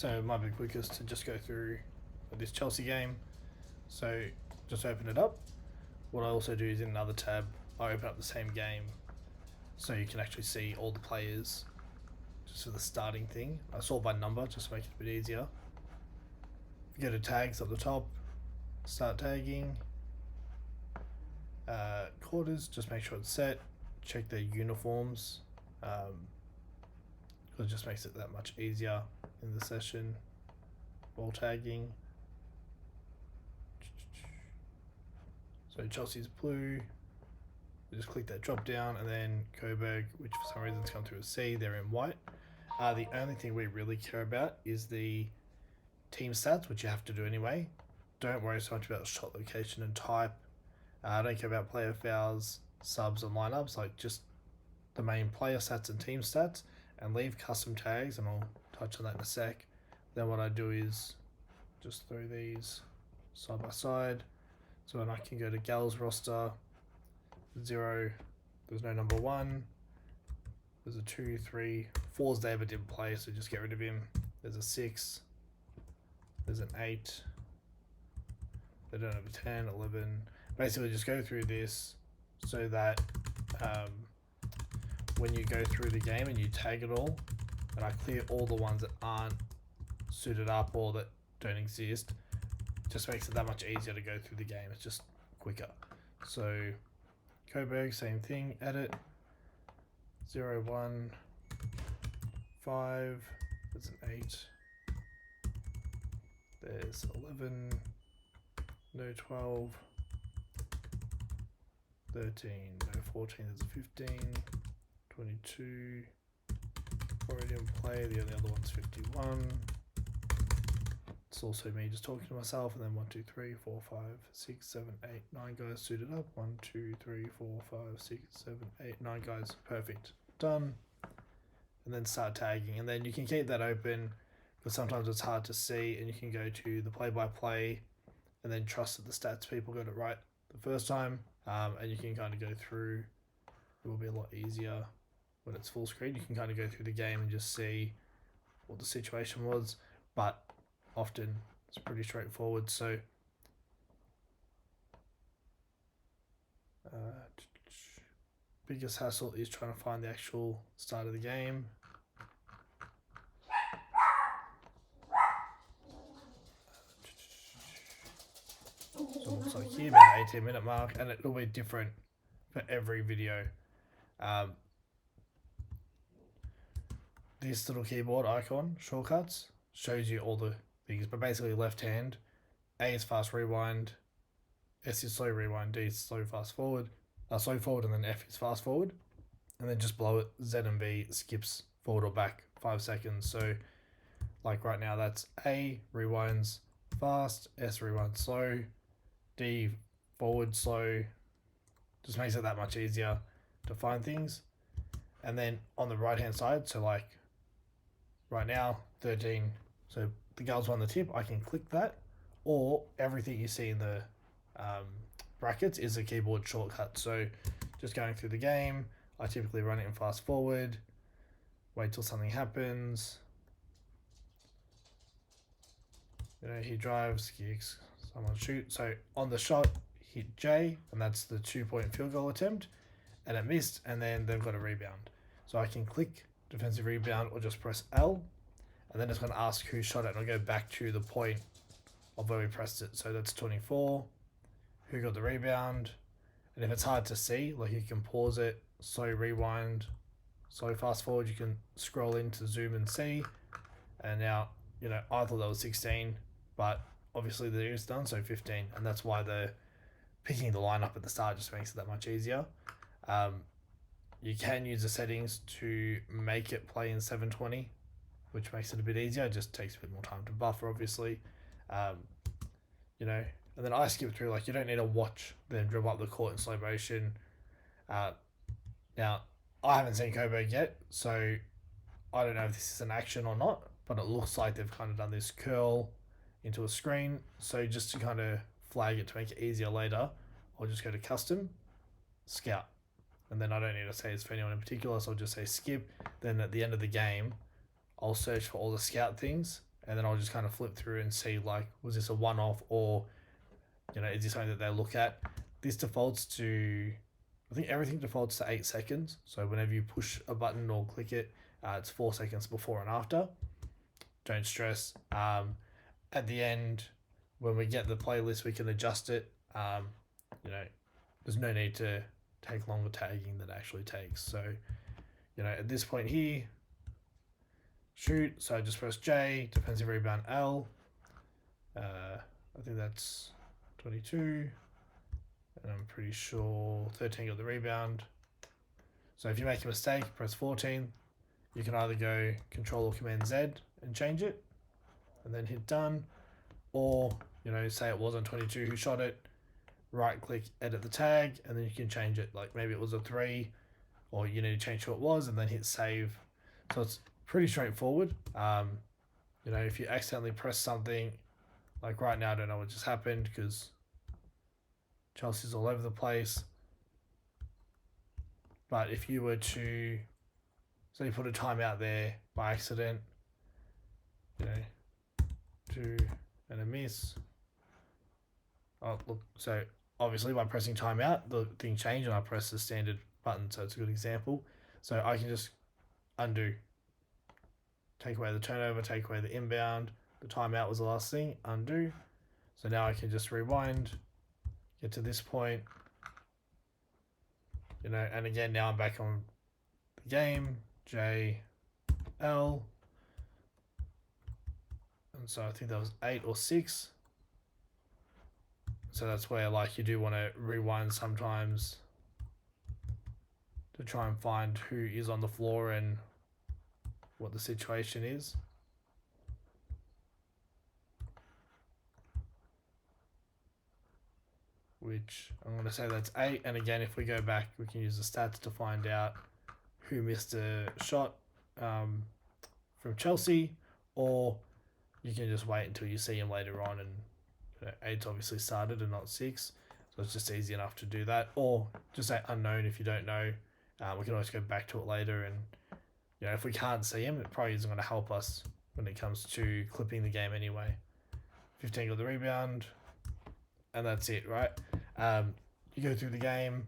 So it might be quickest to just go through this Chelsea game. So just open it up. What I also do is in another tab, I open up the same game so you can actually see all the players just for the starting thing. I sort by number just to make it a bit easier. If you go to tags at the top, start tagging. Quarters, just make sure it's set. Check their uniforms. It just makes it that much easier in the session. Ball tagging. So Chelsea's blue. You just click that drop down, and then Coburg, which for some reason has come through as C, they're in white. The only thing we really care about is the team stats, which you have to do anyway. Don't worry so much about shot location and type. I don't care about player fouls, subs, and lineups. Like just the main player stats and team stats, and leave custom tags, and I'll touch on that in a sec. Then what I do is just throw these side by side. So then I can go to Gal's roster. 0, there's no number 1. There's a 2, 3, 4's there but didn't play, so just get rid of him. There's a 6. There's an 8. They don't have a 10, 11. Basically just go through this so that when you go through the game and you tag it all, and I clear all the ones that aren't suited up or that don't exist, it just makes it that much easier to go through the game. It's just quicker. So Coburg, same thing, edit 0, 1, 5, there's an 8, there's 11, no 12, 13, no 14, there's a 15, 22, already in play, the only other one's 51. It's also me just talking to myself, and then 1, 2, 3, 4, 5, 6, 7, 8, 9 guys suited up. 1, 2, 3, 4, 5, 6, 7, 8, 9 guys. Perfect. Done. And then start tagging. And then you can keep that open because sometimes it's hard to see, and you can go to the play-by-play and then trust that the stats people got it right the first time. And you can kind of go through. It will be a lot easier when it's full screen. You can kind of go through the game and just see what the situation was. But often it's pretty straightforward. So biggest hassle is trying to find the actual start of the game. So it looks like here about 18-minute mark, and it'll be different for every video. This little keyboard icon, shortcuts, shows you all the things, but basically left hand, A is fast rewind, S is slow rewind, D is slow fast forward, slow forward, and then F is fast forward, and then just below it, Z and B skips forward or back 5 seconds. So like right now, that's A rewinds fast, S rewinds slow, D forward slow. Just makes it that much easier to find things. And then on the right hand side, so like right now 13, so the girls on the tip, I can click that, or everything you see in the brackets is a keyboard shortcut. So just going through the game, I typically run it in fast forward, wait till something happens. He drives, kicks, someone shoots. So on the shot, hit J, and that's the 2-point field goal attempt, and it missed, and then they've got a rebound. So I can click defensive rebound or just press L, and then it's going to ask who shot it, and I'll go back to the point of where we pressed it. So that's 24, who got the rebound, and if it's hard to see, like you can pause it, slow rewind, slow fast forward, you can scroll in to zoom and see, and now, I thought that was 16, but obviously the is done, so 15, and that's why the picking the lineup at the start just makes it that much easier. You can use the settings to make it play in 720, which makes it a bit easier. It just takes a bit more time to buffer, obviously. And then I skip through, like you don't need to watch them dribble up the court in slow motion. Now, I haven't seen Coburg yet, so I don't know if this is an action or not, but it looks like they've kind of done this curl into a screen. So just to kind of flag it to make it easier later, I'll just go to custom, scout. And then I don't need to say it's for anyone in particular, so I'll just say skip. Then at the end of the game, I'll search for all the scout things, and then I'll just kind of flip through and see like, was this a one-off, or is this something that they look at? This defaults to, I think everything defaults to 8 seconds. So whenever you push a button or click it, it's 4 seconds before and after. Don't stress. At the end, when we get the playlist, we can adjust it. There's no need to take longer tagging than it actually takes. So, at this point here, shoot. So I just press J, defensive rebound L. I think that's 22. And I'm pretty sure 13 got the rebound. So if you make a mistake, press 14. You can either go Control or Command Z and change it, and then hit done. Or, say it wasn't 22 who shot it, right click, edit the tag, and then you can change it. Like maybe it was a 3, or you need to change who it was, and then hit save. So it's pretty straightforward. If you accidentally press something, like right now, I don't know what just happened because Chelsea's all over the place. But if you were to, say you put a timeout there by accident, and a miss. Oh, look, so obviously by pressing timeout, the thing changed and I press the standard button, so it's a good example. So I can just undo, take away the turnover, take away the inbound, the timeout was the last thing, undo. So now I can just rewind, get to this point, and again, now I'm back on the game, J, L, and so I think that was 8 or 6. So that's where like you do want to rewind sometimes to try and find who is on the floor and what the situation is. Which I'm going to say that's 8. And again, if we go back, we can use the stats to find out who missed a shot from Chelsea, or you can just wait until you see him later on, and 8's obviously started and not 6, so it's just easy enough to do that. Or just say unknown if you don't know. We can always go back to it later, and if we can't see him, it probably isn't going to help us when it comes to clipping the game anyway. 15 got the rebound, and that's it, right? You go through the game,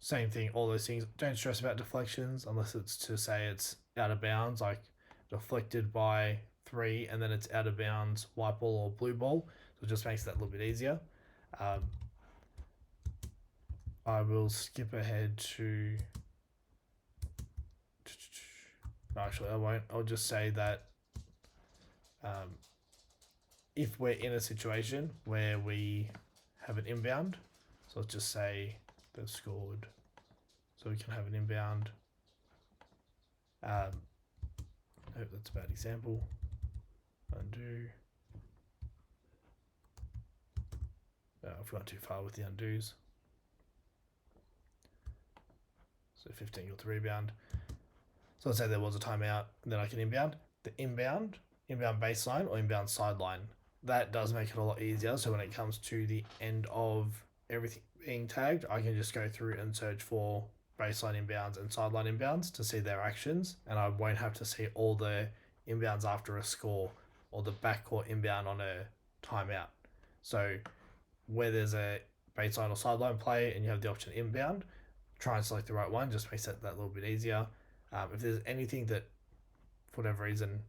same thing, all those things. Don't stress about deflections unless it's to say it's out of bounds, like deflected by 3 and then it's out of bounds, white ball or blue ball. So it just makes that a little bit easier. I will skip ahead to... No, actually, I won't. I'll just say that if we're in a situation where we have an inbound, so let's just say they've scored, so we can have an inbound. I hope that's a bad example. Undo. No, I've gone too far with the undos. So 15 got the rebound. So let's say there was a timeout, then I can inbound. The inbound baseline or inbound sideline, that does make it a lot easier. So when it comes to the end of everything being tagged, I can just go through and search for baseline inbounds and sideline inbounds to see their actions, and I won't have to see all the inbounds after a score or the backcourt inbound on a timeout. So where there's a baseline or sideline play and you have the option inbound, try and select the right one, just makes that a little bit easier. If there's anything that, for whatever reason,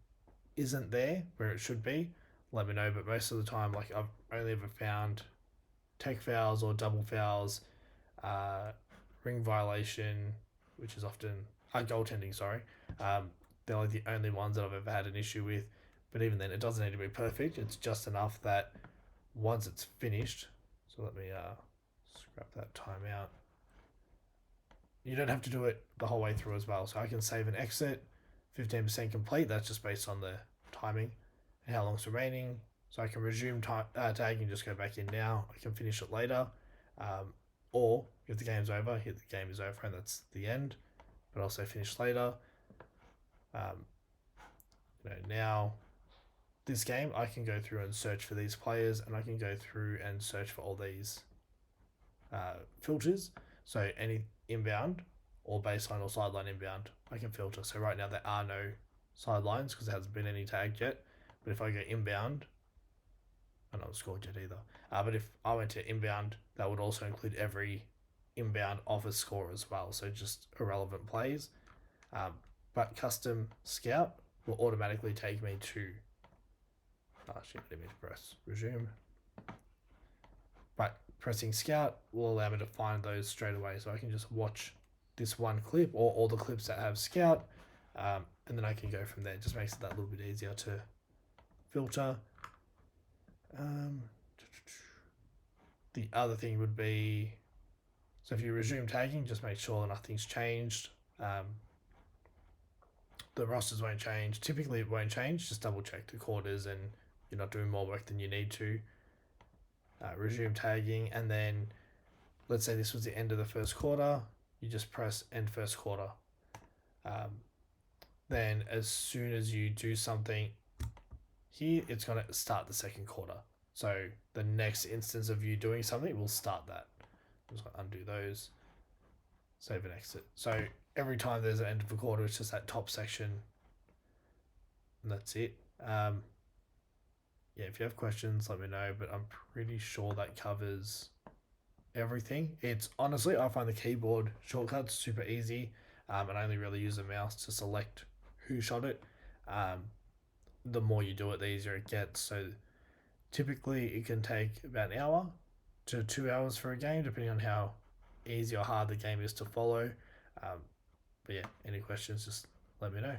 isn't there where it should be, let me know. But most of the time, like I've only ever found tech fouls or double fouls, ring violation, which is often goaltending. Sorry, they're like the only ones that I've ever had an issue with. But even then, it doesn't need to be perfect. It's just enough that once it's finished. So let me scrap that timeout. You don't have to do it the whole way through as well. So I can save and exit, 15% complete. That's just based on the timing and how long's remaining. So I can resume tagging, just go back in now. I can finish it later. Or if the game's over, hit the game is over and that's the end. But also finish later. Now this game, I can go through and search for these players, and I can go through and search for all these filters. So any inbound or baseline or sideline inbound, I can filter. So right now there are no sidelines because there hasn't been any tagged yet. But if I go inbound, I don't scored yet either. But if I went to inbound, that would also include every inbound offer score as well. So just irrelevant plays. But custom scout will automatically take me to. Actually, I didn't mean to press resume. But pressing scout will allow me to find those straight away. So I can just watch this one clip or all the clips that have scout, and then I can go from there. It just makes it that little bit easier to filter. The other thing would be, so if you resume tagging, just make sure nothing's changed. The rosters won't change. Typically it won't change. Just double check the quarters and you're not doing more work than you need to. Resume tagging, and then let's say this was the end of the first quarter, you just press end first quarter. Then as soon as you do something here, it's going to start the second quarter. So the next instance of you doing something will start that. I'm just going to undo those, save and exit. So every time there's an end of a quarter, it's just that top section, and that's it. Yeah, if you have questions, let me know, but I'm pretty sure that covers everything. It's honestly, I find the keyboard shortcuts super easy, and I only really use the mouse to select who shot it. The more you do it, the easier it gets. So typically it can take about an hour to 2 hours for a game, depending on how easy or hard the game is to follow. But yeah, any questions, just let me know.